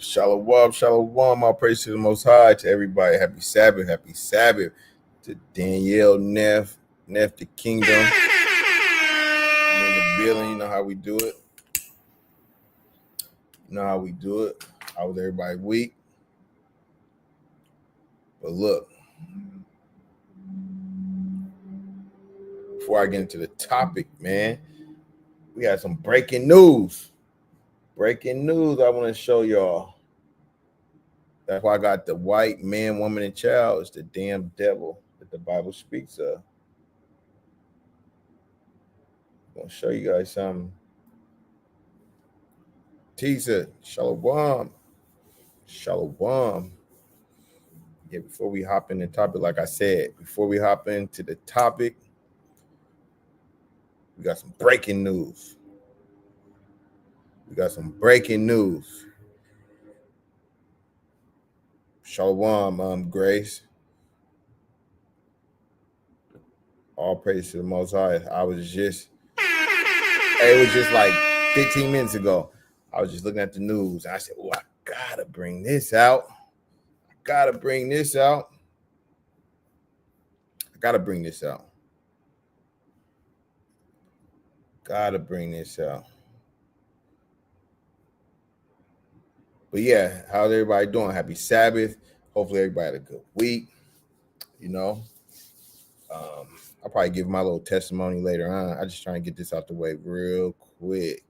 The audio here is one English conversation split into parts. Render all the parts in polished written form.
Shalom, shalom. All praise to the Most High, to everybody. Happy Sabbath, happy Sabbath. To Danielle, Neff the Kingdom. I'm in the building. You know how we do it. How was everybody week? But look, before I get into the topic, man, we got some breaking news. Breaking news I want to show y'all. That's why I got the white man, woman, and child. It's the damn devil that the Bible speaks of. I'm going to show you guys something. Teaser, shalom. Shalom. Yeah, before we hop in the topic, like I said, before we hop into the topic, we got some breaking news. Shalom, Grace. All praise to the Most High. It was just like 15 minutes ago. I was just looking at the news. And I said, I gotta bring this out. But yeah, how's everybody doing? Happy Sabbath. Hopefully everybody had a good week. You know, I'll probably give my little testimony later on. I just trying to get this out the way real quick.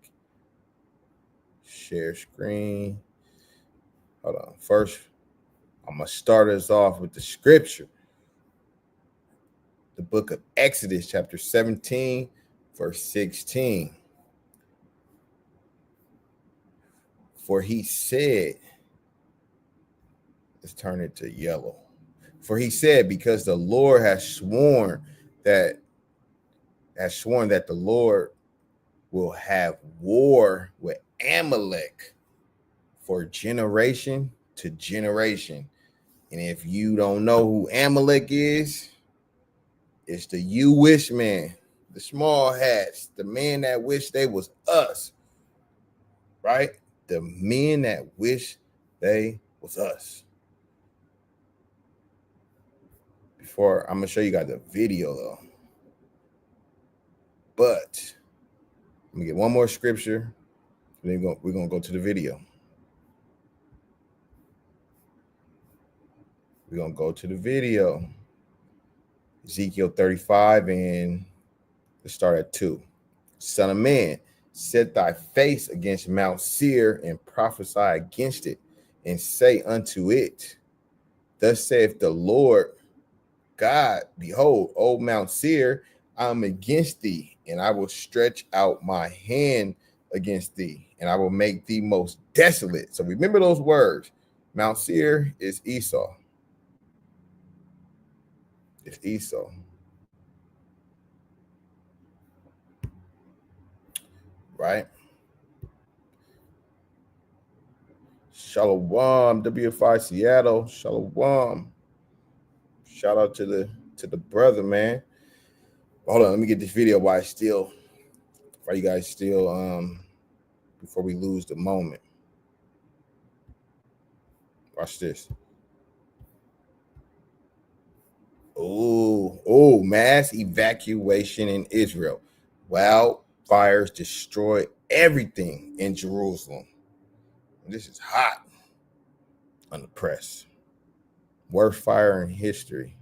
Share screen. Hold on. First, I'm going to start us off with the scripture. The book of Exodus, chapter 17, verse 16. For he said, let's turn it to yellow. For he said, because the Lord has sworn that the Lord will have war with Amalek for generation to generation. And if you don't know who Amalek is, it's the you wish man, the small hats, the man that wish they was us, right? The men that wish they was us. Before, I'm going to show you guys the video, though. But let me get one more scripture. Then we're going to go to the video. We're going to go to the video. Ezekiel 35, and let's start at 2. Son of man, set thy face against Mount Seir and prophesy against it, and say unto it, thus saith the Lord God, behold, O Mount Seir, I am against thee, and I will stretch out my hand against thee, and I will make thee most desolate. So remember those words. Mount Seir is Esau. It's Esau. Right? Shalom, WFI Seattle. Shalom. Shout out to the brother, man. Hold on, let me get this video while you guys still before we lose the moment. Watch this. Oh, mass evacuation in Israel. Wildfires destroy everything in Jerusalem. This is hot on the press. Worst fire in history.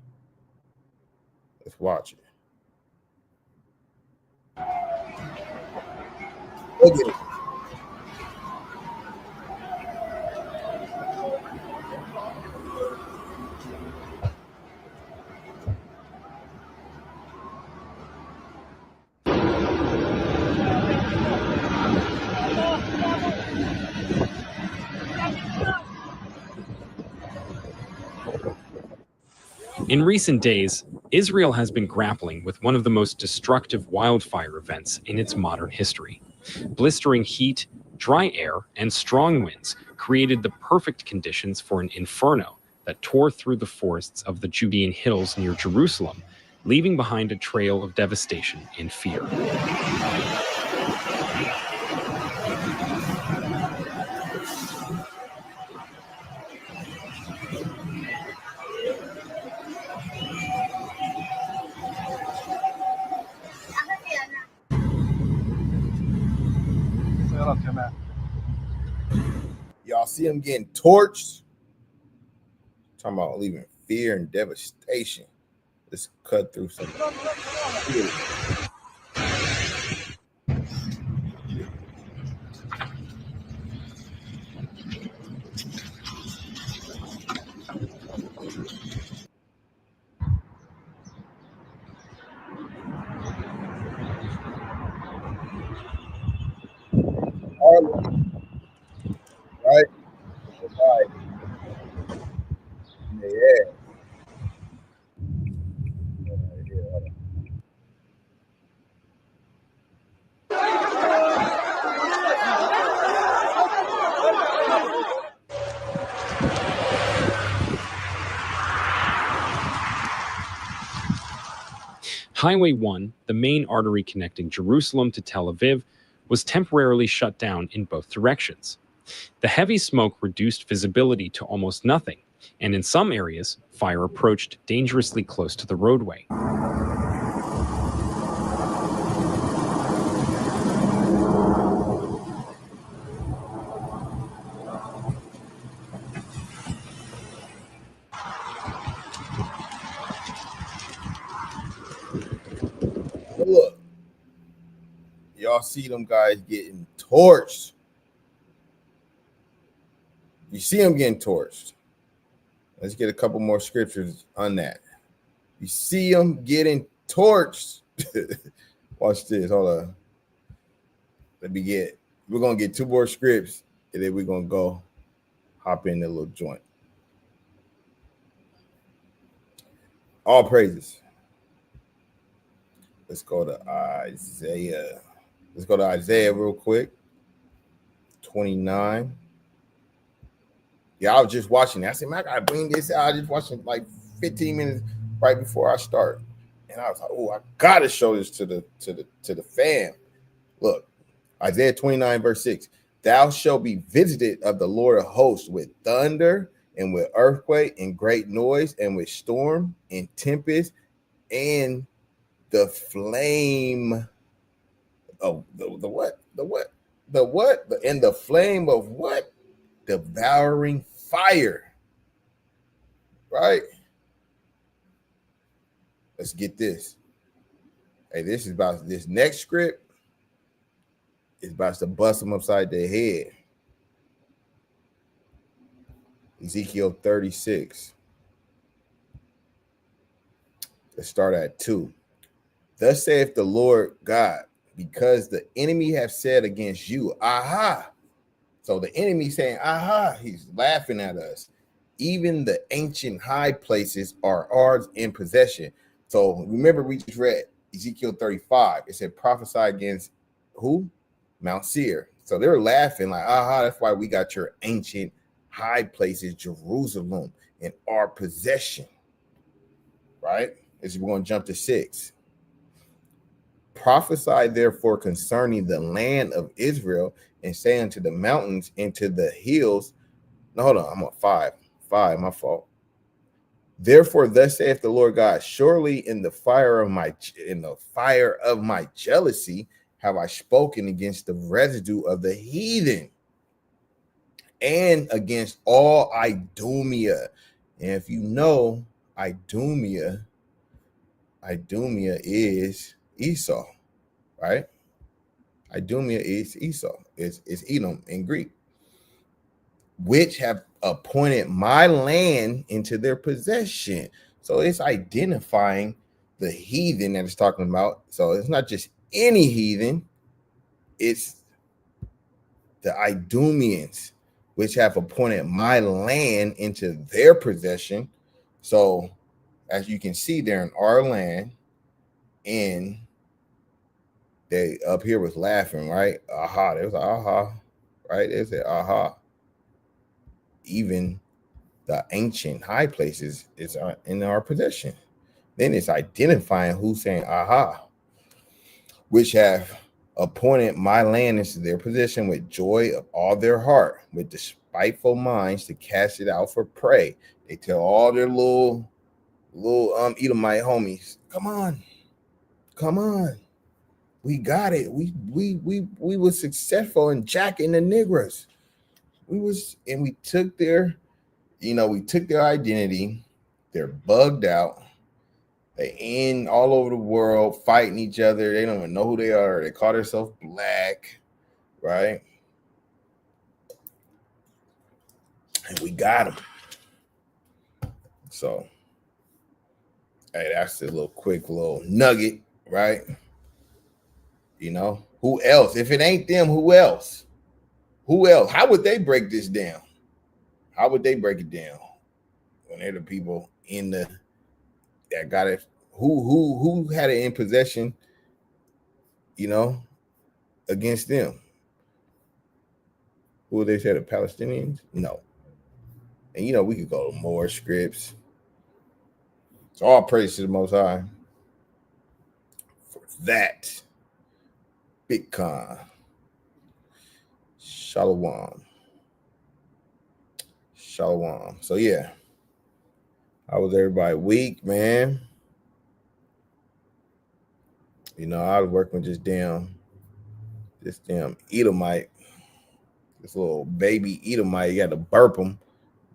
Let's watch it. Look at it. In recent days, Israel has been grappling with one of the most destructive wildfire events in its modern history. Blistering heat, dry air, and strong winds created the perfect conditions for an inferno that tore through the forests of the Judean hills near Jerusalem, leaving behind a trail of devastation and fear. Y'all see them getting torched? Talking about leaving fear and devastation. Let's cut through some. Right? Right. Yeah. Highway 1, the main artery connecting Jerusalem to Tel Aviv, was temporarily shut down in both directions. The heavy smoke reduced visibility to almost nothing, and in some areas, fire approached dangerously close to the roadway. But look, y'all see them guys getting torched. You see them getting torched. Let's get a couple more scriptures on that. You see them getting torched. Watch this. Hold on. We're going to get two more scripts, and then we're going to go hop in the little joint. All praises. Let's go to Isaiah. Let's go to Isaiah real quick. 29. Yeah, I was just watching it. I said, man, I gotta bring this out. I just watching like 15 minutes right before I start. And I was like, oh, I gotta show this to the fam. Look, Isaiah 29, verse 6. Thou shalt be visited of the Lord of hosts with thunder and with earthquake and great noise and with storm and tempest and the flame of the what? The what? The what? And the flame of what? Devouring fire. Right? Let's get this. Hey, this is about this next script is about to bust them upside their head. Ezekiel 36. Let's start at 2. Thus saith the Lord God, because the enemy have said against you, aha. So the enemy saying, aha, he's laughing at us. Even the ancient high places are ours in possession. So remember, we just read Ezekiel 35. It said prophesy against who? Mount Seir. So they were laughing like, aha, that's why we got your ancient high places, Jerusalem, in our possession. Right? As we're going to jump to 6. Prophesy therefore concerning the land of Israel and say unto the mountains and to the hills. No, hold on, I'm on 5. 5, my fault. Therefore, thus saith the Lord God, surely in the fire of my jealousy have I spoken against the residue of the heathen and against all Idumea. And if you know, Idumea is Esau, right? Idumea is Esau, is Edom in Greek, which have appointed my land into their possession. So it's identifying the heathen that it's talking about. So it's not just any heathen, it's the Idumeans, which have appointed my land into their possession. So as you can see, they're in our land, and they up here was laughing, right? Aha, they was like, aha, right? They said, aha. Even the ancient high places is in our possession. Then it's identifying who's saying, aha, which have appointed my land into their possession with joy of all their heart, with despiteful minds to cast it out for prey. They tell all their little Edomite homies, come on, we got it. We were successful in jacking the niggers. We took their, we took their identity. They're bugged out. They in all over the world fighting each other. They don't even know who they are. They call themselves black, right? And we got them. So, hey, that's a little quick little nugget, right? Who else? If it ain't them, who else? Who else? How would they break this down? How would they break it down when they're the people in the that got it? Who had it in possession? You know, against them. Who they say, the Palestinians? No. And we could go to more scripts. It's all praise to the Most High for that. Bitcoin. Shalom. Shalom. So yeah. How was everybody week, man? I was working with this damn Edomite, this little baby Edomite. You got to burp him,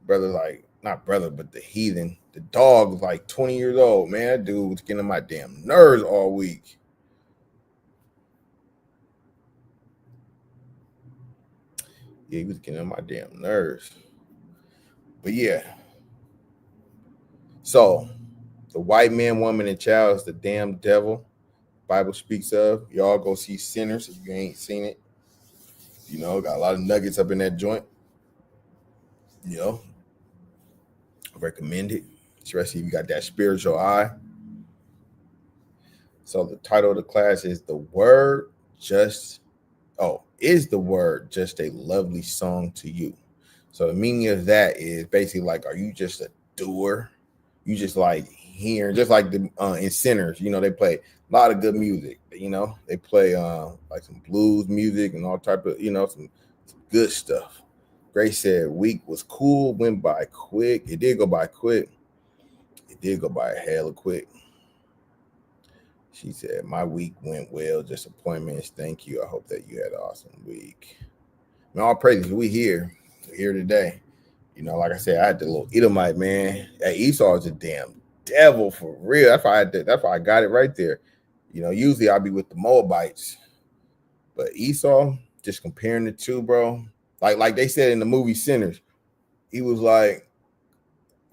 brother. Like not brother, but the heathen. The dog was like 20 years old, man. That dude was getting on my damn nerves all week. Yeah, he was getting on my damn nerves. But yeah. So the white man, woman, and child is the damn devil Bible speaks of. Y'all go see Sinners if you ain't seen it. Got a lot of nuggets up in that joint. I recommend it, especially if you got that spiritual eye. So the title of the class is is the word just a lovely song to you? So the meaning of that is basically like, are you just a doer? You just like hearing, just like the in Sinners, they play a lot of good music. They play like some blues music and all type of, some good stuff. Grace said week was cool, went by quick. It did go by quick. It did go by hella quick. She said, my week went well. Just appointments. Thank you. I hope that you had an awesome week. Man, all praises. We here today. Like I said, I had the little Edomite, man. That Esau is a damn devil for real. That's why I got it right there. Usually I'll be with the Moabites. But Esau, just comparing the two, bro. Like they said in the movie Sinners, he was like,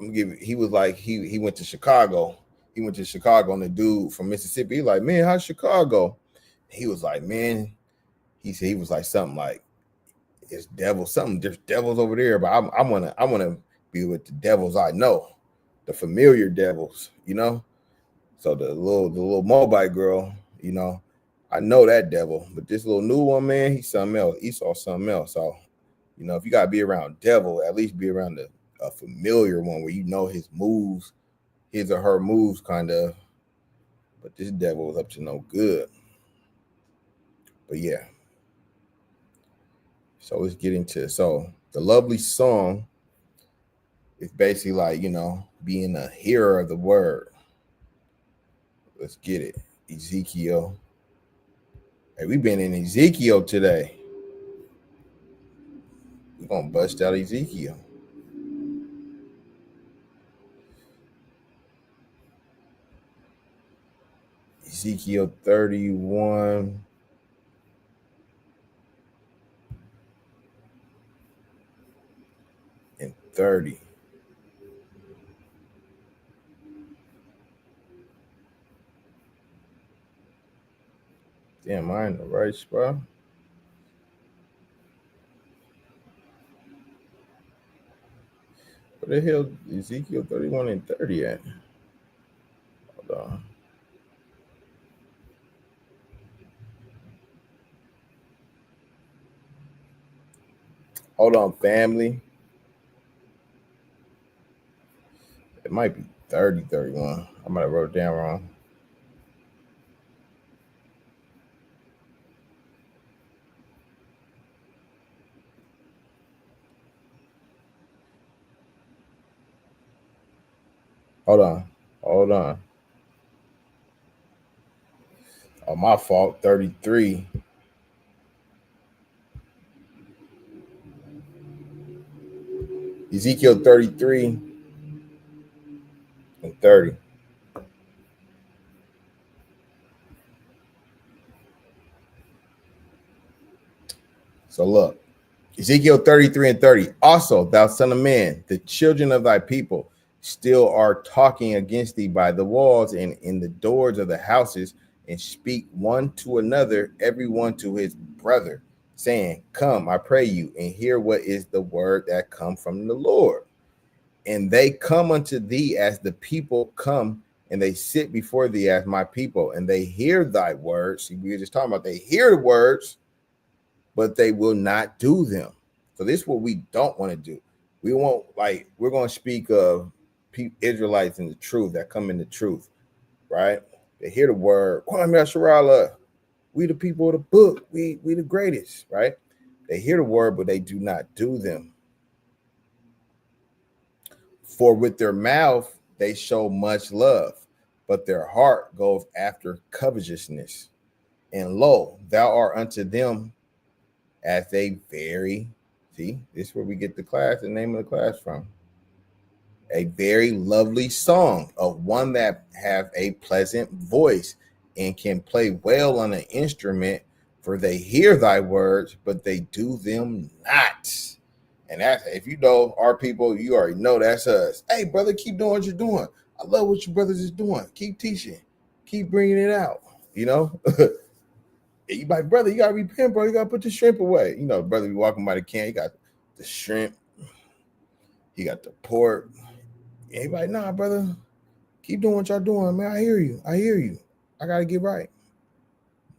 he was like, he went to Chicago. He went to Chicago, and the dude from Mississippi, he like, man, how's Chicago? He was like, man, he said he was like something like, it's devils, something, there's devils over there, but I wanna be with the devils I know, the familiar devils, So the little Moabite girl, I know that devil, but this little new one, man, he's something else. Esau something else. So, if you gotta be around devil, at least be around a familiar one where his moves, his or her moves, kind of. But this devil was up to no good. But yeah. So let's get into the lovely song is basically like, being a hearer of the word. Let's get it. Ezekiel. Hey, we've been in Ezekiel today. We're gonna bust out Ezekiel. Ezekiel 31. And 30. Damn, am I in the right spot? Where the hell Ezekiel 31 and 30 at? Hold on. Hold on, family. It might be 30, 31. I might have wrote it down wrong. Hold on. Oh, my fault. 33. Ezekiel 33 and 30. So look, Ezekiel 33 and 30. Also, thou son of man, the children of thy people still are talking against thee by the walls and in the doors of the houses, and speak one to another, every one to his brother, saying, come, I pray you, and hear what is the word that come from the Lord. And they come unto thee as the people come, and they sit before thee as my people, and they hear thy words. See, we were just talking about they hear the words, but they will not do them. So this is what we don't want to do. We won't, like, we're going to speak of Israelites in the truth that come in the truth, right? They hear the word, Kwame Asharala, we the people of the book, we the greatest, right? They hear the word, but they do not do them. For with their mouth they show much love, but their heart goes after covetousness. And lo, thou art unto them as a very, see, this is where we get the name of the class from. A very lovely song of one that have a pleasant voice and can play well on an instrument, for they hear thy words, but they do them not. And that's, if you know our people, you already know that's us. Hey, brother, keep doing what you're doing. I love what your brothers is doing. Keep teaching. Keep bringing it out. You know, you like, brother, you got to repent, bro. You got to put the shrimp away. You know, brother, be walking by the can. He got the shrimp. He got the pork. And he like, nah, brother, keep doing what y'all doing, man. I hear you. I hear you. I got to get right.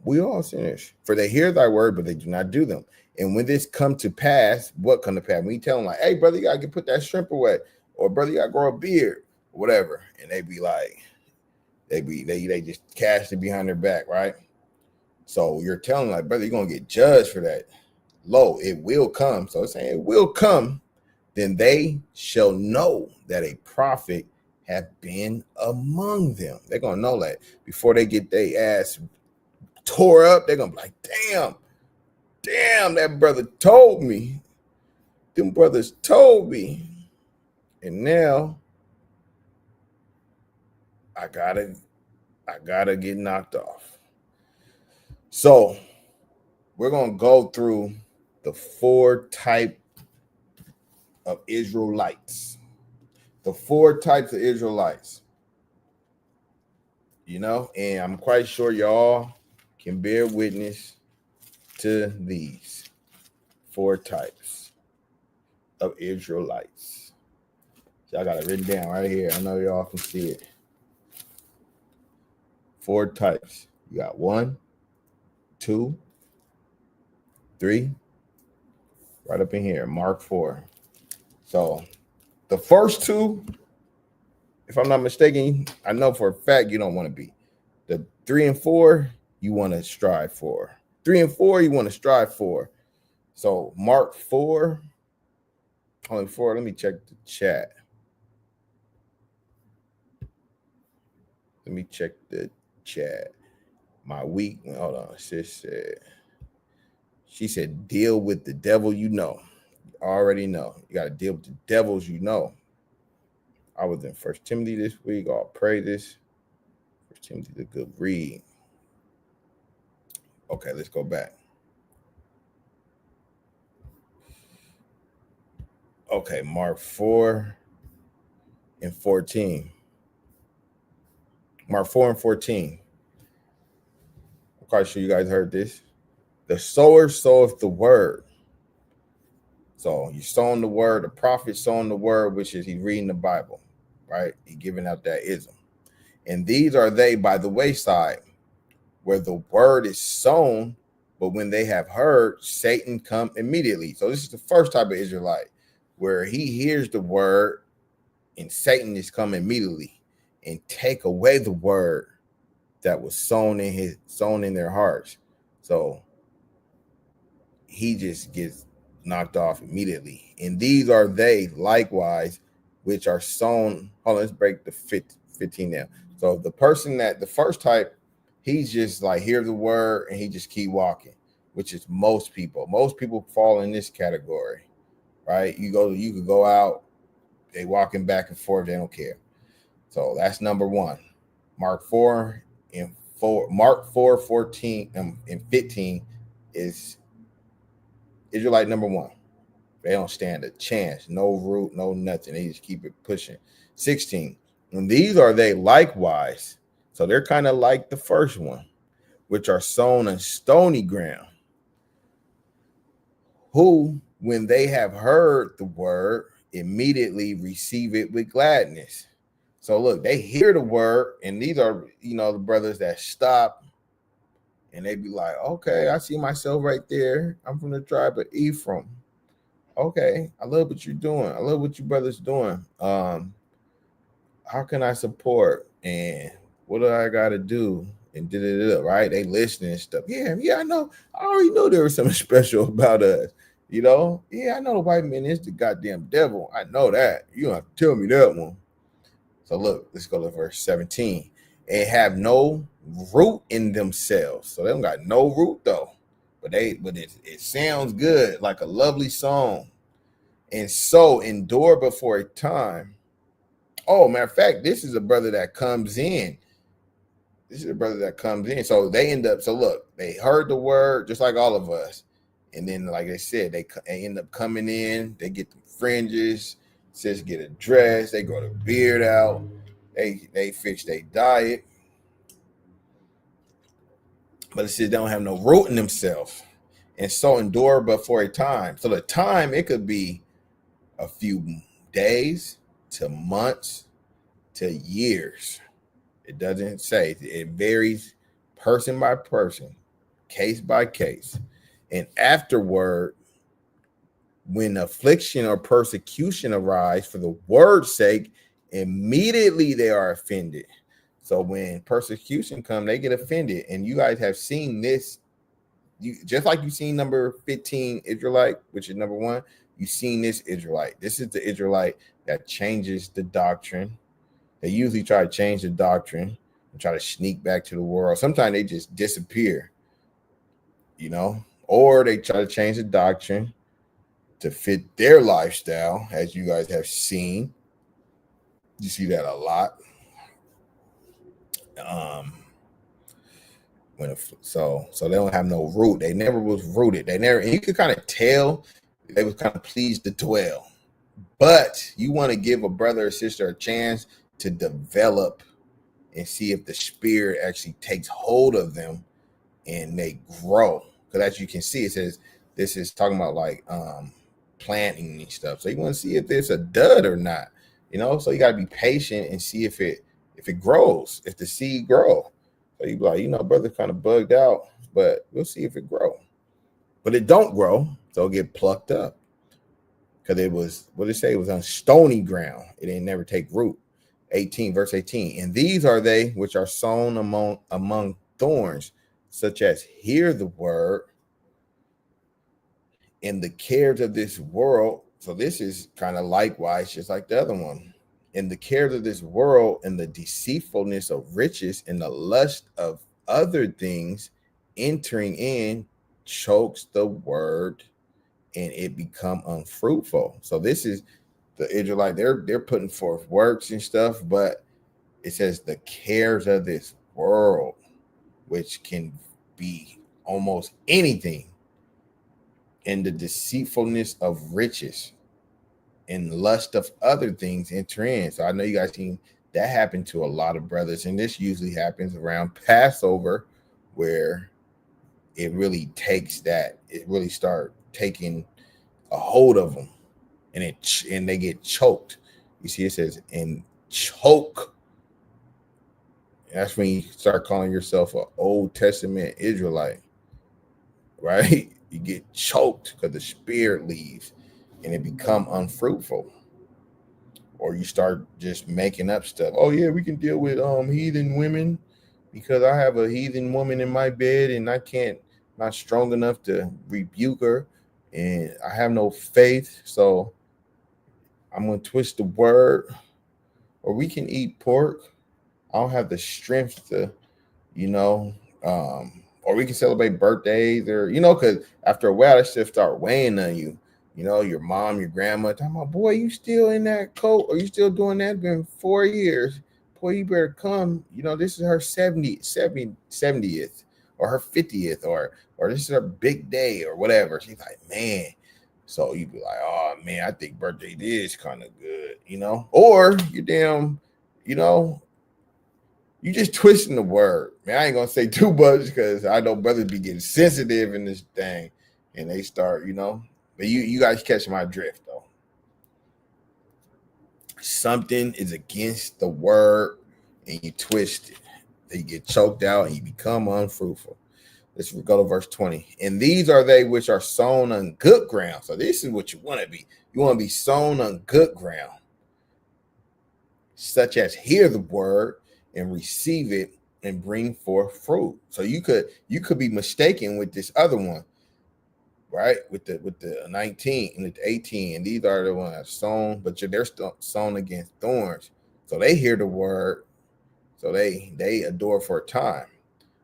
We all sinners. For they hear thy word, but they do not do them. And when this come to pass, what come to pass? When you tell them like, hey, brother, you got to put that shrimp away. Or brother, you got to grow a beard. Or whatever. And they be like, they just cast it behind their back, right? So you're telling them like, brother, you're going to get judged for that. Lo, it will come. So it's saying it will come. Then they shall know that a prophet have been among them. They're going to know that before they get their ass tore up. They're going to be like, damn, that brother told me. Them brothers told me. And now I gotta get knocked off. So we're going to go through the 4 type of Israelites. The 4 types of Israelites. You know, and I'm quite sure y'all can bear witness to these 4 types of Israelites. So I got it written down right here. I know y'all can see it. 4 types. You got 1, 2, 3, right up in here, Mark 4. So the first 2, if I'm not mistaken, I know for a fact you don't want to be. The 3 and 4, you want to strive for. 3 and 4, you want to strive for. So Mark 4, only 4. Let me check the chat. Let me check the chat. My week. Hold on. She said, deal with the devil you know. You already know. You got to deal with the devils you know. I was in 1 Timothy this week. I'll pray this. 1 Timothy, the good read. Okay, let's go back. Okay, Mark 4 and 14. Mark 4 and 14. I'm quite sure you guys heard this. The sower soweth the word. So you're sowing the word, the prophet sowing the word, which is he's reading the Bible, right? He's giving out that ism. And these are they by the wayside, where the word is sown, but when they have heard, Satan come immediately. So this is the first type of Israelite, where he hears the word and Satan is come immediately and take away the word that was sown in their hearts. So he just gets knocked off immediately. And these are they likewise, which are sown. Hold on, let's break the 15 down. So the first type, he's just like, hear the word and he just keep walking, which is most people. Most people fall in this category, right? You could go out, they walking back and forth, they don't care. So that's number one. Mark 4 and 4, Mark 4, 14 and 15 is Israelite number one. They don't stand a chance. No root, no nothing. They just keep it pushing. 16. And these are they likewise. So they're kind of like the first one, which are sown in stony ground, who, when they have heard the word, immediately receive it with gladness. So look, they hear the word, and these are, the brothers that stop and they be like, okay, I see myself right there. I'm from the tribe of Ephraim. Okay, I love what you're doing. I love what you brothers doing. How can I support? And what do I got to do? And did it right? They listening and stuff. Yeah, I know. I already know there was something special about us. Yeah, I know the white man is the goddamn devil. I know that. You don't have to tell me that one. So look, let's go to verse 17. And have no root in themselves. So they don't got no root though. But it sounds good, like a lovely song. And so endure before a time. Oh, matter of fact, this is a brother that comes in. So they end up, so look, they heard the word just like all of us. And then, like I said, they end up coming in. They get the fringes, says get a dress. They grow the beard out. They fix their diet. But it says they don't have no root in themselves. And so endure but for a time. So the time, it could be a few days to months to years. It doesn't say. It varies person by person, case by case. And afterward, when affliction or persecution arise for the word's sake, immediately they are offended. So when persecution comes, they get offended. And you guys have seen this. Just like you've seen number 15 Israelite, which is number one, you've seen this Israelite. This is the Israelite that changes the doctrine. They usually try to change the doctrine and try to sneak back to the world. Sometimes they just disappear, or they try to change the doctrine to fit their lifestyle, as you guys have seen. You see that a lot. So they don't have no root. They never was rooted. And you could kind of tell they was kind of pleased to dwell. But you want to give a brother or sister a chance to develop and see if the spirit actually takes hold of them and they grow. Because as you can see, it says this is talking about like planting and stuff. So you want to see if it's a dud or not. So you got to be patient and see if it grows, if the seed grow. So you be like, brother kind of bugged out, but we'll see if it grow. But it don't grow, so it get plucked up. Because it was, what did it say? It was on stony ground. It ain't never take root. 18, verse 18. And these are they which are sown among thorns, such as hear the word in the cares of this world. So this is kind of likewise, just like the other one. In the cares of this world and the deceitfulness of riches and the lust of other things entering in chokes the word and it become unfruitful. So this is the Israelite. They're putting forth works and stuff, but it says the cares of this world, which can be almost anything, and the deceitfulness of riches and lust of other things enter in. So I know you guys seen that happen to a lot of brothers, and this usually happens around Passover, where it really takes that. It really start taking a hold of them, and they get choked. You see, it says and choke. That's when you start calling yourself an Old Testament Israelite, right? You get choked because the spirit leaves and it become unfruitful. Or you start just making up stuff. Oh yeah, we can deal with heathen women because I have a heathen woman in my bed and I can't, not strong enough to rebuke her, and I have no faith, so I'm gonna twist the word. Or we can eat pork. I don't have the strength to, or we can celebrate birthdays, or because after a while that stuff start weighing on you. You know, your mom, your grandma talking about, boy, you still in that coat, or you still doing that? It's been 4 years. Boy, you better come. You know, this is her 70th or her 50th, or this is her big day or whatever. She's like, man. So you'd be like, oh man, I think birthday is kind of good, you know? Or you damn, you know, you just twisting the word. Man, I ain't gonna say too much because I know brothers be getting sensitive in this thing and they start, you know. But you guys catch my drift though. Something is against the word and you twist it. You get choked out and you become unfruitful. Let's go to verse 20. And these are they which are sown on good ground. So this is what you want to be. You want to be sown on good ground, such as hear the word and receive it and bring forth fruit. So you could be mistaken with this other one, right? With the 19 and the 18, and these are the ones sown, but they're still sown against thorns. So they hear the word, so they adore for a time.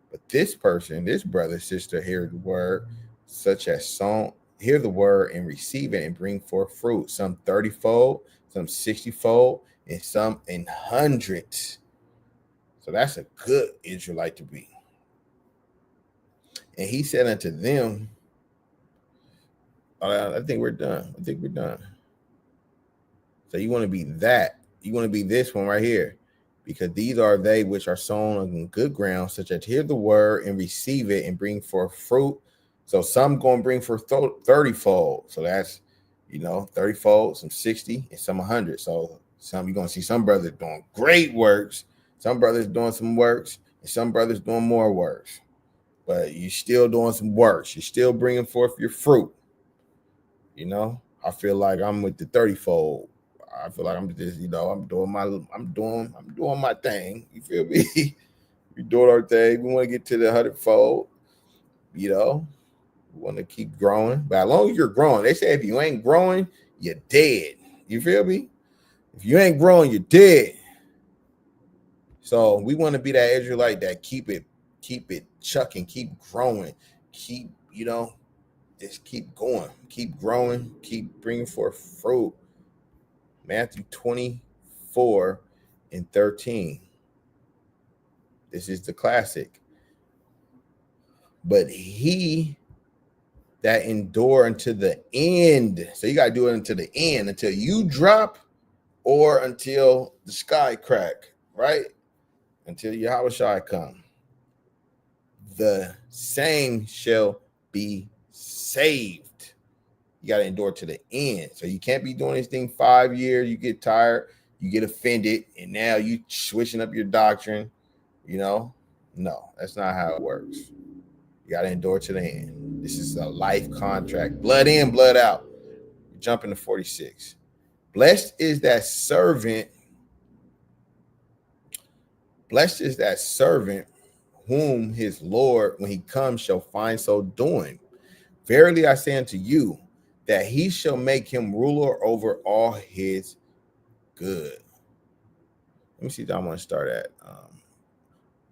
But this person, this brother, sister, hear the word, such as sown, hear the word and receive it and bring forth fruit. Some 30-fold, some 60-fold, and some in hundreds. So that's a good Israelite to be. And he said unto them, I think we're done. I think we're done. So you want to be that. You want to be this one right here. Because these are they which are sown on good ground, such as hear the word and receive it and bring forth fruit. So some going to bring forth 30-fold. So that's, 30-fold, some 60, and some 100. So you're going to see some brothers doing great works, some brothers doing some works, and some brothers doing more works. But you're still doing some works. You're still bringing forth your fruit. I feel like I'm with the 30-fold. I feel like I'm just, I'm doing my thing. You feel me? We doing our thing. We want to get to the 100-fold. We want to keep growing. But as long as you're growing, they say if you ain't growing, you're dead. You feel me? If you ain't growing, you're dead. So we want to be that Israelite that keep it chucking, keep growing, keep, just keep going, keep growing, keep bringing forth fruit. Matthew 24:13. This is the classic. But he that endure unto the end. So you got to do it until the end, until you drop or until the sky crack, right? Until Yahushua come. The same shall be saved. You got to endure to the end. So you can't be doing this thing 5 years. You get tired, you get offended, and now you switching up your doctrine. No, that's not how it works. You got to endure to the end. This is a life contract. Blood in, blood out. You're jumping to 46. Blessed is that servant. Blessed is that servant whom his Lord, when he comes, shall find so doing. Verily I say unto you, that he shall make him ruler over all his good. Let me see if I want to start at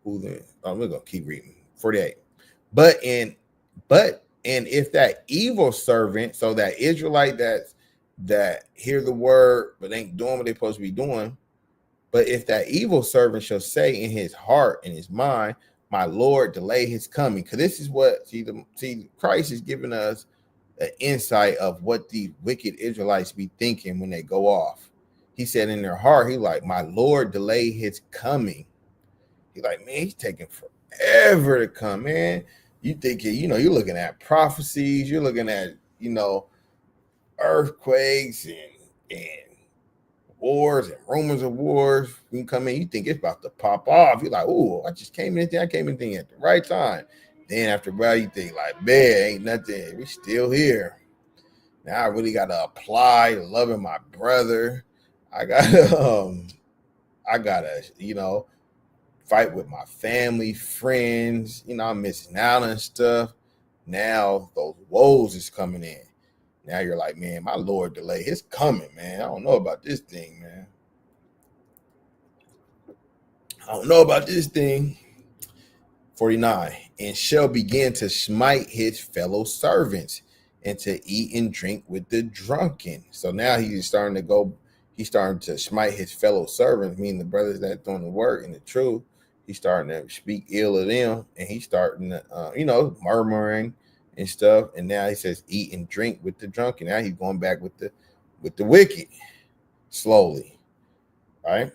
we're gonna keep reading. 48. But if that evil servant, so that Israelite that hear the word but ain't doing what they're supposed to be doing, but if that evil servant shall say in his heart and his mind, my Lord delay his coming, because this is what Christ is giving us an insight of what the wicked Israelites be thinking when they go off. He said in their heart, he like, my Lord delay his coming. He like, man, he's taking forever to come, man. You thinking, you're looking at prophecies, you're looking at, earthquakes and wars and rumors of wars. You come in, you think it's about to pop off. You're like, oh, I came in at the right time. Then after a while, you think like, man, ain't nothing. We still here. Now I really got to apply to loving my brother. I gotta, fight with my family, friends. I'm missing out on stuff. Now those woes is coming in. Now you're like, man, my Lord delay his coming, man. I don't know about this thing, man. I don't know about this thing. 49. And shall begin to smite his fellow servants and to eat and drink with the drunken. So now he's starting to go, he's starting to smite his fellow servants, meaning the brothers that doing the work and the truth. He's starting to speak ill of them, and he's starting to, murmuring and stuff. And now he says, eat and drink with the drunken. Now he's going back with the wicked slowly, right?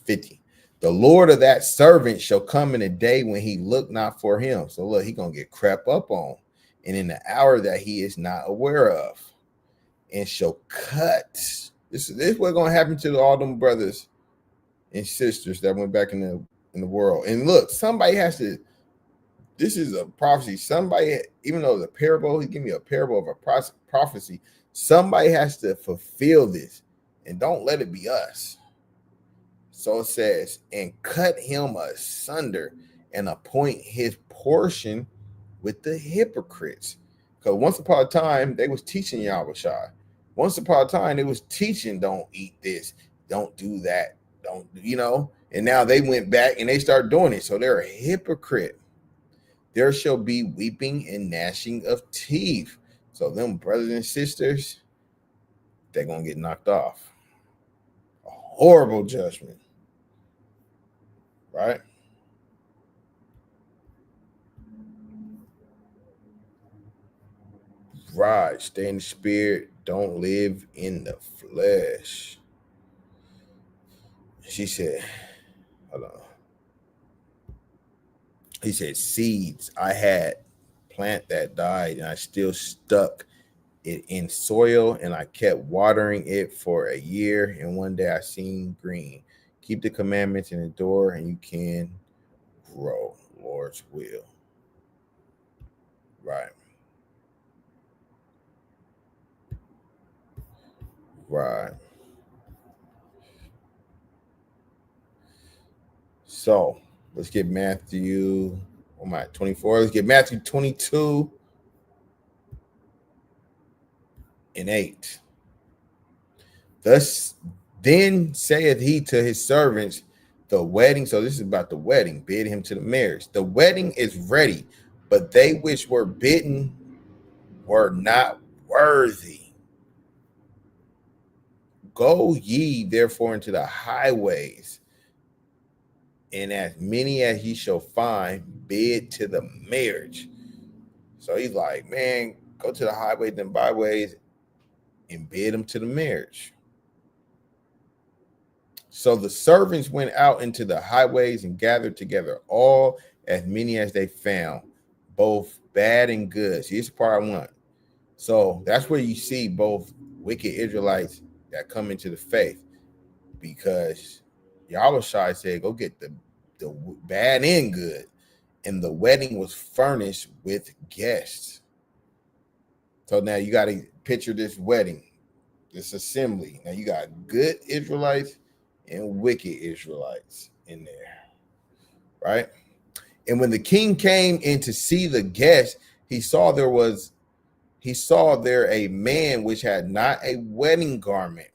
50. The Lord of that servant shall come in a day when he look not for him. So look, he gonna get crept up on, and in the hour that he is not aware of, and shall cut. This is what's gonna happen to all them brothers and sisters that went back in the world. And look, somebody has to. This is a prophecy. Somebody, even though the parable, he give me a parable of a prophecy. Somebody has to fulfill this, and don't let it be us. So it says, and cut him asunder and appoint his portion with the hypocrites. Because once upon a time, they was teaching Yahushua. Once upon a time, they was teaching, don't eat this, don't do that, don't, and now they went back and they start doing it. So they're a hypocrite. There shall be weeping and gnashing of teeth. So them brothers and sisters, they're going to get knocked off. A horrible judgment. Right? Right. Stay in the spirit. Don't live in the flesh. She said, hold on. He said, seeds I had plant that died, and I still stuck it in soil, and I kept watering it for a year, and one day I seen green. Keep the commandments and endure, and you can grow. Lord's will. Right. Right. So let's get Matthew. Oh my, 24. Let's get Matthew 22 and 8. Thus then saith he to his servants, the wedding. So this is about the wedding. Bid him to the marriage. The wedding is ready, but they which were bidden were not worthy. Go ye therefore into the highways, and as many as ye shall find, bid to the marriage. So he's like, man, go to the highways and byways and bid them to the marriage. So the servants went out into the highways and gathered together all as many as they found, both bad and good. See, this is the part I want. So that's where you see both wicked Israelites that come into the faith, because Yahushua said, go get the bad and good. And the wedding was furnished with guests. So now you got to picture this wedding, this assembly. Now you got good Israelites and wicked Israelites in there, right? And when the king came in to see the guests, he saw there a man which had not a wedding garment.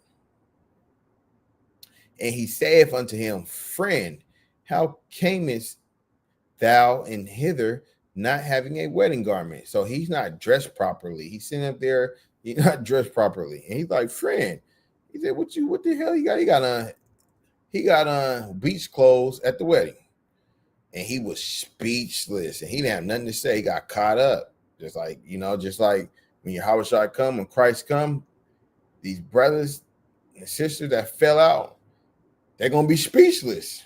And he saith unto him, friend, how camest thou in hither not having a wedding garment? So he's not dressed properly. He's sitting up there, he's not dressed properly. And he's like, friend, he said, what the hell you got? He got on beach clothes at the wedding. And he was speechless, and he didn't have nothing to say. He got caught up. Just like when Yahushua come, when Christ come, these brothers and sisters that fell out, they're going to be speechless.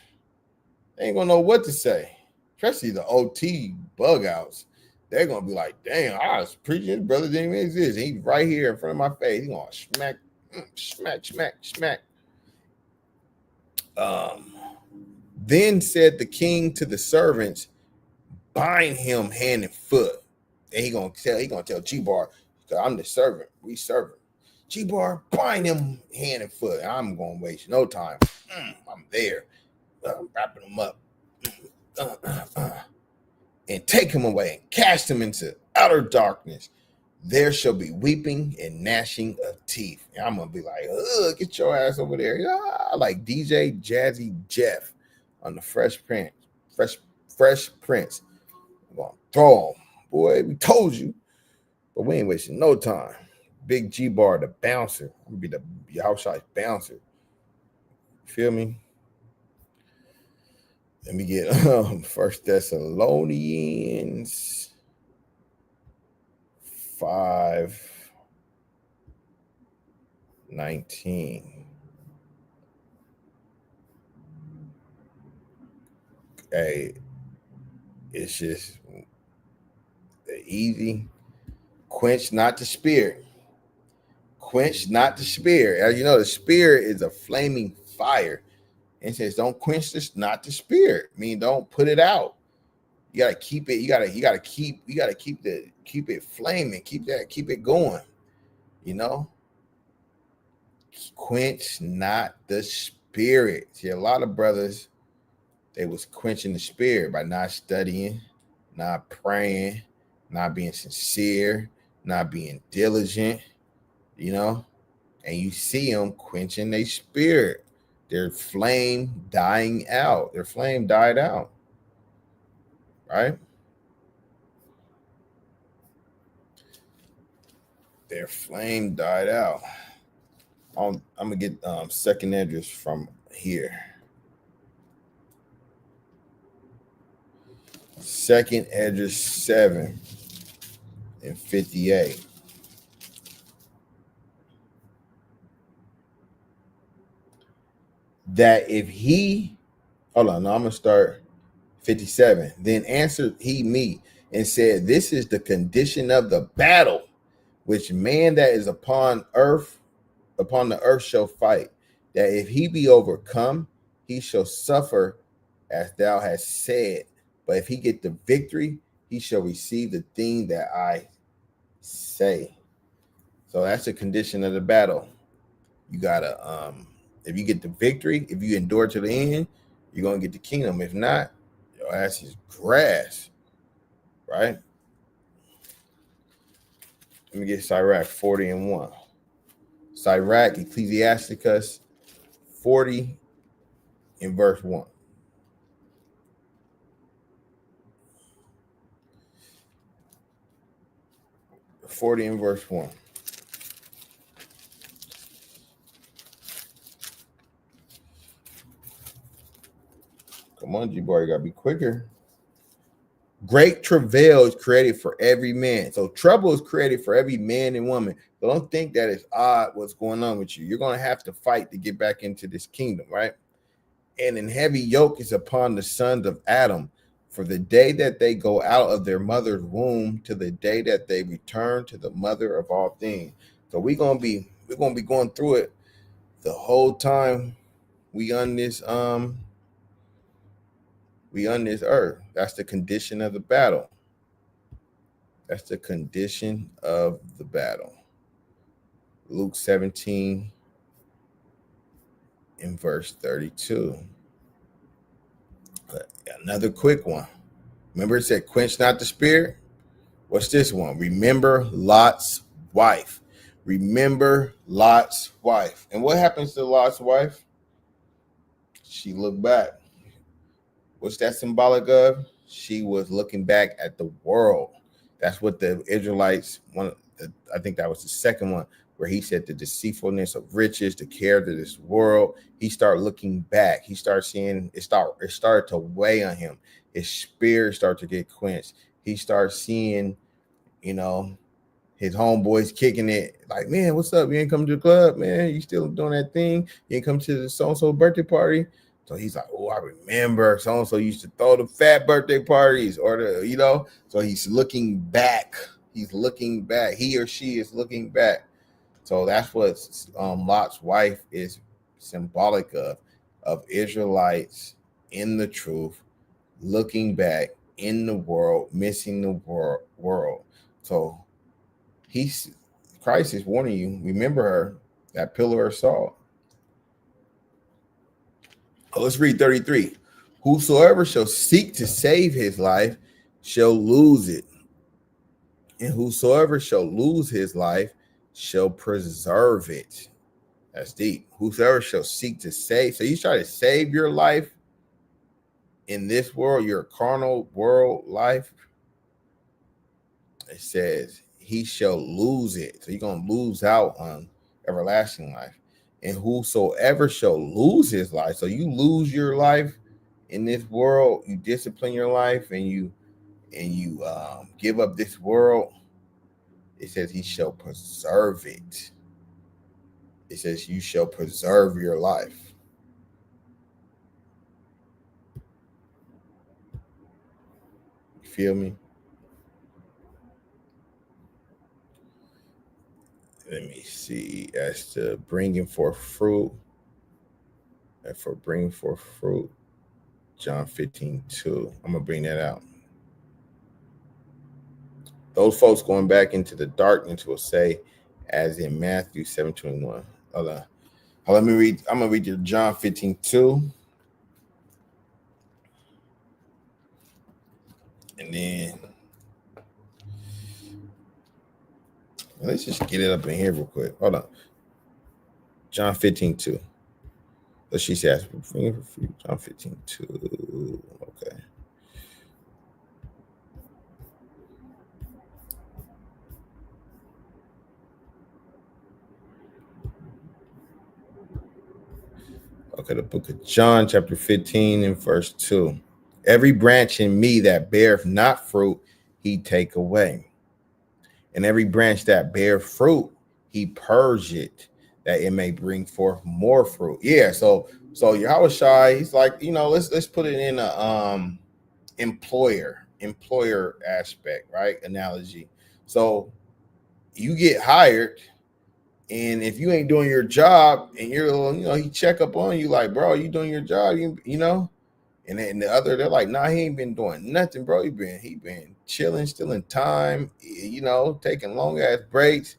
They ain't going to know what to say, especially the OT bug outs. They're going to be like, damn, I was preaching, this brother didn't even exist. And he's right here in front of my face. He's going to smack. Then said the king to the servants, bind him hand and foot. And he gonna tell G-Bar, I'm the servant, we servant. G-Bar, bind him hand and foot. I'm gonna waste no time. I'm there. I'm wrapping him up. And take him away and cast him into outer darkness. There shall be weeping and gnashing of teeth. And I'm gonna be like, get your ass over there. Like DJ Jazzy Jeff on the Fresh Prince. I'm gonna throw him. Boy, we told you. But we ain't wasting no time. Big G Bar, the bouncer. I'm gonna be the Yahushua's bouncer. Feel me? Let me get First Thessalonians 5:19. Hey, it's just easy. Quench not the spirit. Quench not the spirit. As you know, the spirit is a flaming fire. And it says, don't quench this, not the spirit. I mean, don't put it out. You gotta keep it. You gotta keep it flaming. Keep it going. You know, quench not the spirit. See, a lot of brothers, they was quenching the spirit by not studying, not praying, not being sincere, not being diligent. You know, and you see them quenching their spirit. Their flame dying out. Their flame died out. Right? Their flame died out. I'm gonna get second address from here. Second address 7:58. That if he, hold on, no, I'm gonna start 57. Then answered he me and said, this is the condition of the battle which man that is upon the earth shall fight, that if he be overcome, he shall suffer as thou hast said. But if he get the victory, he shall receive the thing that I say. So that's the condition of the battle. You gotta if you get the victory, if you endure to the end, you're gonna get the kingdom. If not, your ass is grass. Right? Let me get Sirach 40:1. Sirach, Ecclesiasticus 40 in verse 1. 40 in verse 1. Come on, G-Boy, you gotta be quicker. Great travail is created for every man. So trouble is created for every man and woman. So don't think that it's odd what's going on with you. You're going to have to fight to get back into this kingdom, right? And in heavy yoke is upon the sons of Adam for the day that they go out of their mother's womb to the day that they return to the mother of all things. So we're gonna be going through it the whole time we on this earth. That's the condition of the battle. That's the condition of the battle. Luke 17 in verse 32. Another quick one. Remember it said, quench not the spirit? What's this one? Remember Lot's wife. Remember Lot's wife. And what happens to Lot's wife? She looked back. What's that symbolic of? She was looking back at the world. That's what the Israelites, I think that was the second one, where he said the deceitfulness of riches, the care of this world. He started looking back. He started seeing it started to weigh on him. His spirit started to get quenched. He started seeing, his homeboys kicking it. Like, man, what's up? You ain't come to the club, man. You still doing that thing? You ain't come to the so-and-so birthday party. So he's like, oh, I remember so-and-so used to throw the fat birthday parties so he's looking back. He's looking back. He or she is looking back. So that's what Lot's wife is symbolic of Israelites in the truth, looking back in the world, missing the world. So Christ is warning you, remember her, that pillar of salt. Let's read 33. Whosoever shall seek to save his life shall lose it. And whosoever shall lose his life shall preserve it. That's deep. Whosoever shall seek to save. So you try to save your life in this world, your carnal world life. It says he shall lose it. So you're going to lose out on everlasting life. And whosoever shall lose his life, so you lose your life in this world, you discipline your life, and you give up this world. It says he shall preserve it. It says you shall preserve your life. You feel me? Let me see. As to bringing forth fruit, and for bringing forth fruit, John 15:2. I'm going to bring that out. Those folks going back into the darkness will say, as in Matthew 7:21. Hold on. Let me read. I'm going to read you John 15:2. And then let's just get it up in here real quick. Hold on. John 15:2. But she says, John 15:2. Okay. Okay, the book of John, chapter 15, and verse 2. Every branch in me that beareth not fruit, he take away. And every branch that bear fruit, he purge it, that it may bring forth more fruit. Yeah, so Yahweh Shai, he's like, let's put it in a employer aspect, right? Analogy. So you get hired, and if you ain't doing your job, and he check up on you like, bro, you doing your job, and then the other, they're like, nah, he ain't been doing nothing, bro. He been chilling, stealing time, taking long ass breaks.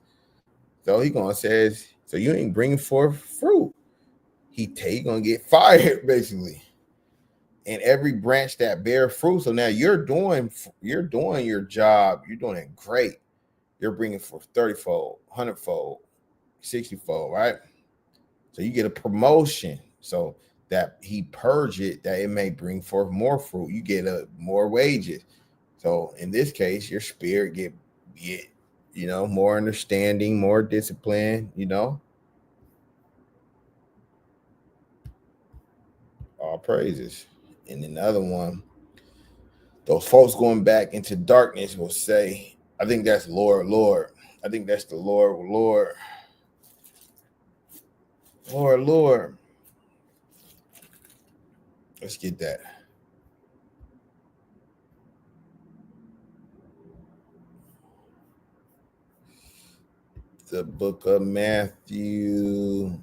So he gonna says, so you ain't bringing forth fruit. He gonna get fired basically. And every branch that bear fruit. So now you're doing your job. You're doing it great. You're bringing forth 30-fold, 100-fold, 60-fold, right? So you get a promotion. So that he purge it, that it may bring forth more fruit. You get more wages. So in this case, your spirit get more understanding, more discipline, all praises. And then the other one, those folks going back into darkness will say, I think that's Lord. I think that's the Lord. Let's get that. The book of Matthew.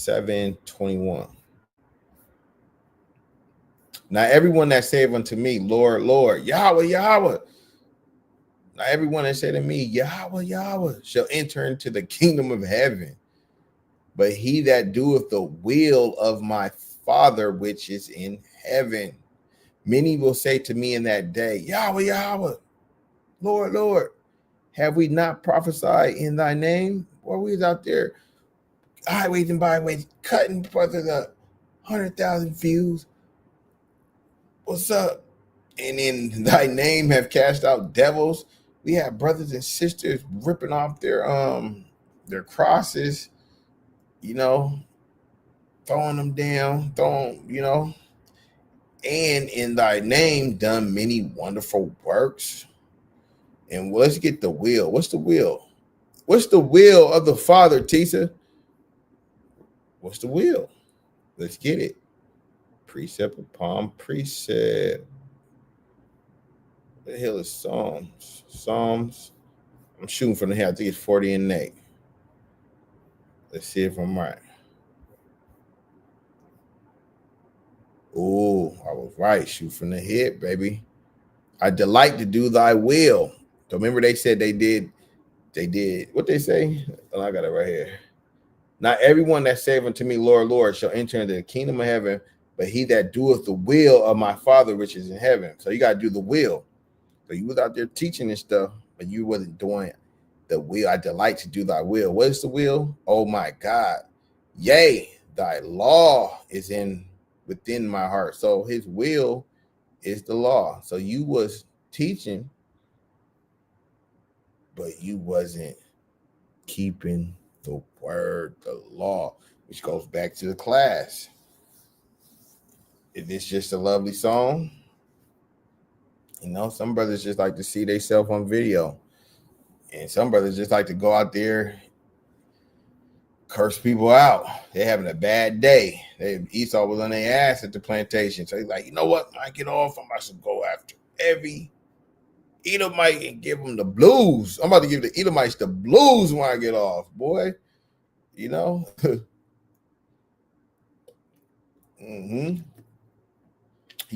(7:21). Now everyone that saith unto me, Lord, Lord, Yahweh. Now everyone that said to me, Yahweh, shall enter into the kingdom of heaven. But he that doeth the will of my Father which is in heaven. Many will say to me in that day, Yahweh, Lord, have we not prophesied in thy name? Or we was out there highways and byways cutting for the 100,000 views. What's up? And in thy name have cast out devils. We have brothers and sisters ripping off their crosses, throwing them down, and in thy name done many wonderful works. And let's get the will. What's the will? What's the will of the Father, Tisa? What's the will? Let's get it. Precept upon precept. The hell is Psalms? I'm shooting from the hell. I think it's 40 and 8. Let's see if I'm right. Oh, I was right. Shoot from the hip, baby. I delight to do thy will. So remember they said they did what they say? Oh, I got it right here. Not everyone that saith unto me, Lord, Lord, shall enter into the kingdom of heaven, but he that doeth the will of my Father which is in heaven. So you got to do the will. So you was out there teaching this stuff, but you wasn't doing the will. I delight to do thy will. What is the will? Oh my God. Yea, thy law is in within my heart. So his will is the law. So you was teaching, but you wasn't keeping the word, the law, which goes back to the class. Is this just a lovely song? You know, some brothers just like to see themselves on video. And some brothers just like to go out there, curse people out. They're having a bad day. Esau was on their ass at the plantation. So he's like, you know what? When I get off, I'm about to go after every Edomite and give them the blues. I'm about to give the Edomites the blues when I get off, boy. You know? Mm-hmm.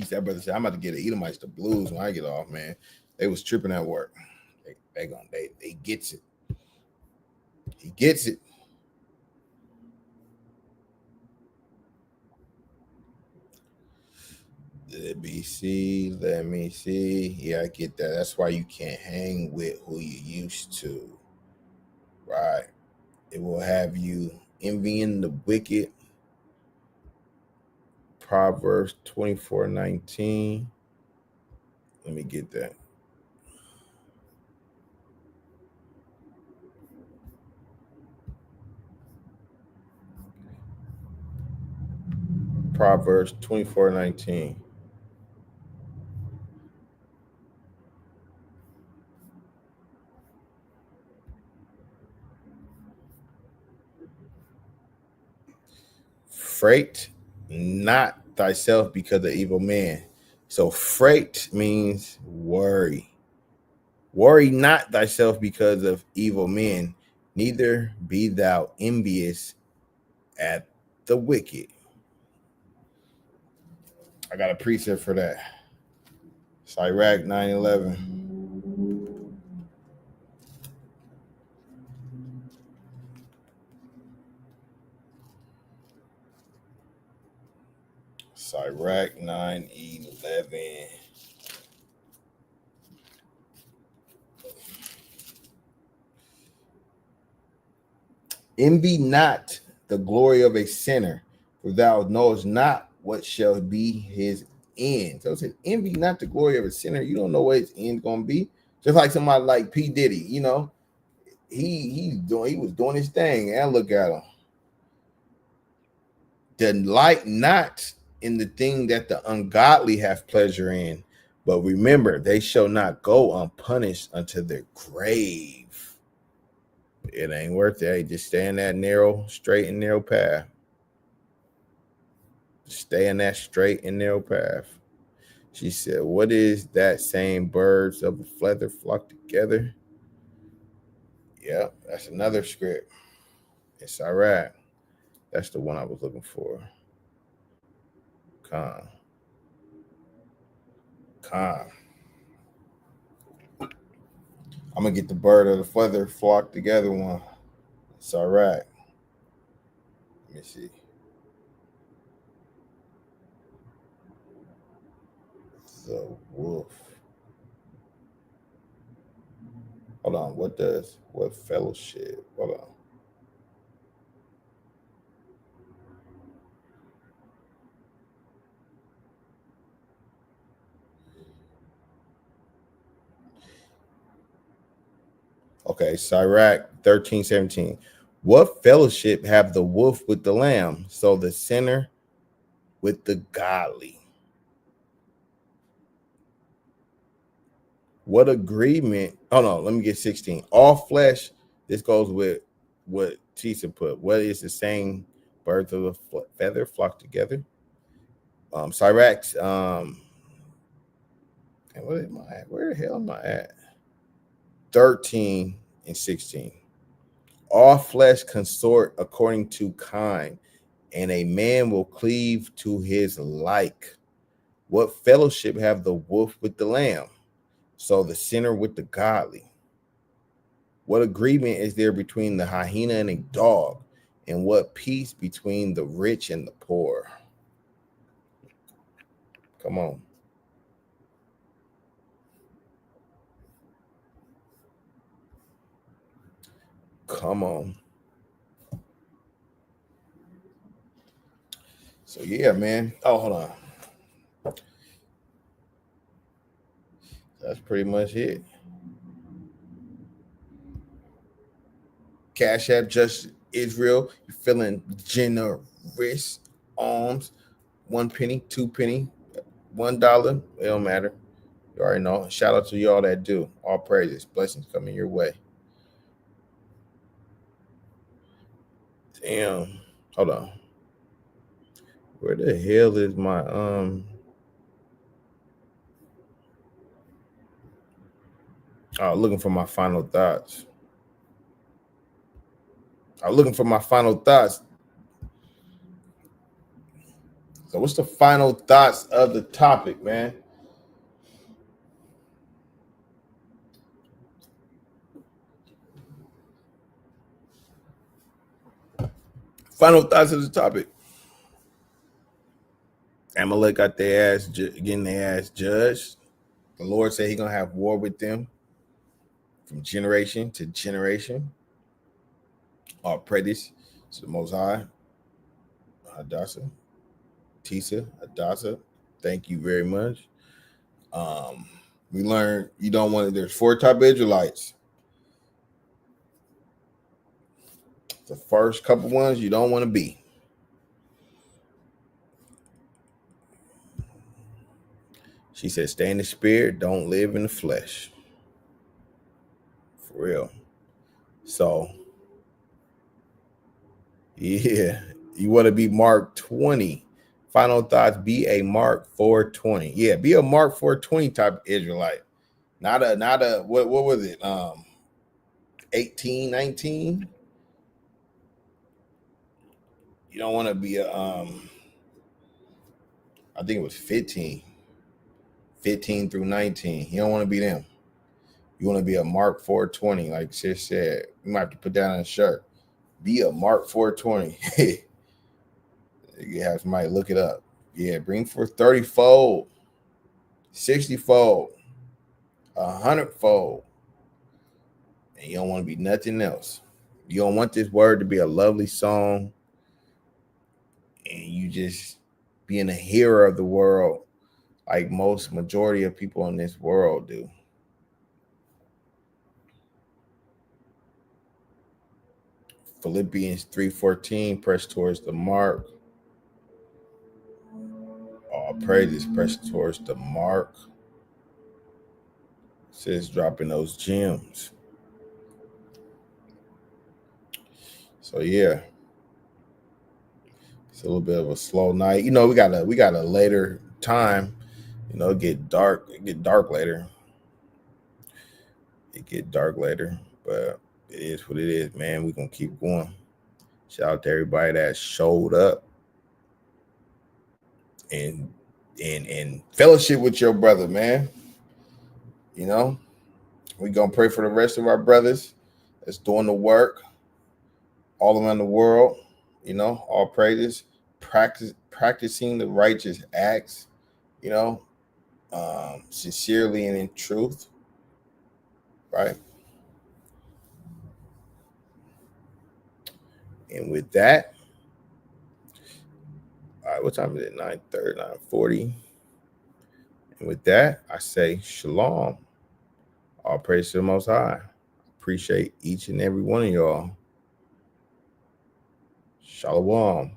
That brother said, I'm about to get the Edomites the blues when I get off, man. They was tripping at work. They gets it. He gets it. Let me see. Yeah, I get that. That's why you can't hang with who you used to. Right. It will have you envying the wicked. Proverbs 24:19. Let me get that. Proverbs 24:19. Freight not thyself because of evil men. So freight means worry. Worry not thyself because of evil men, neither be thou envious at the wicked. I got a precept for that. It's Iraq 9/11. It's Iraq 9/11. Envy not the glory of a sinner, for thou knowest not what shall be his end. So it says, envy not the glory of a sinner. You don't know what his end gonna be. Just like somebody like P. Diddy, you know, he was doing his thing, and look at him. Delight not in the thing that the ungodly have pleasure in, but remember, they shall not go unpunished unto their grave. It ain't worth it. Hey, just stay in that narrow, straight and narrow path. Stay in that straight and narrow path. She said, what is that saying? Birds of a feather flock together. Yeah, that's another script. It's all right. That's the one I was looking for. Con. I'm gonna get the bird of the feather flock together one. It's all right. Let me see. The wolf. Hold on. What fellowship? Hold on. Okay, Sirach 13:17. What fellowship have the wolf with the lamb? So the sinner with the godly. What agreement? Oh no, let me get 16. All flesh. This goes with what Tisa put. What is the saying? Birds of a feather flock together. Sirach. And what am I at? Where the hell am I at? 13 and 16. All flesh consort according to kind, and a man will cleave to his like. What fellowship have the wolf with the lamb? So the sinner with the godly. What agreement is there between the hyena and a dog? And what peace between the rich and the poor? Come on. Come on. So yeah, man. Oh, hold on. That's pretty much it. Cash App, just Israel. You're feeling generous. Alms, 1 penny, 2 penny, $1. It don't matter. You already know. Shout out to y'all that do. All praises, blessings coming your way. Damn. Hold on. Where the hell is my Oh, looking for my final thoughts. I'm looking for my final thoughts. So what's the final thoughts of the topic, man? Final thoughts of the topic. Amalek got their ass getting their ass judged. The Lord said He gonna have war with them from generation to generation. All praise to the Most High. Hadassah, Tisa, Hadassah. Thank you very much. We learned you don't want to. There's 4 type of Israelites. The first couple ones you don't want to be. She said, "Stay in the spirit. Don't live in the flesh." For real. So, yeah, you want to be Mark 20. Final thoughts: be a Mark 420. Yeah, be a Mark 420 type of Israelite. Not a what was it? 18, 19. You don't want to be a I think it was 15 through 19. You don't want to be them. You want to be a Mark 420, like Sis said. You might have to put that on a shirt. Be a Mark 420. You have somebody look it up. Yeah, bring forth 30-fold, 60-fold, 100-fold. And you don't want to be nothing else. You don't want this word to be a lovely song and you just being a hero of the world like most majority of people in this world do. Philippians 3:14, press towards the mark. All praises, press towards the mark. It says dropping those gems. So yeah, it's a little bit of a slow night. You know, we got a later time. You know, it get dark later. It get dark later, but it is what it is, man. We're gonna keep going. Shout out to everybody that showed up and fellowship with your brother, man. You know, we gonna pray for the rest of our brothers that's doing the work all around the world. You know, all praises, practicing the righteous acts. You know, sincerely and in truth, right? And with that, all right, what time is it? 9:30, 9:40. And with that, I say shalom. All praise to the Most High. Appreciate each and every one of y'all. Shalom.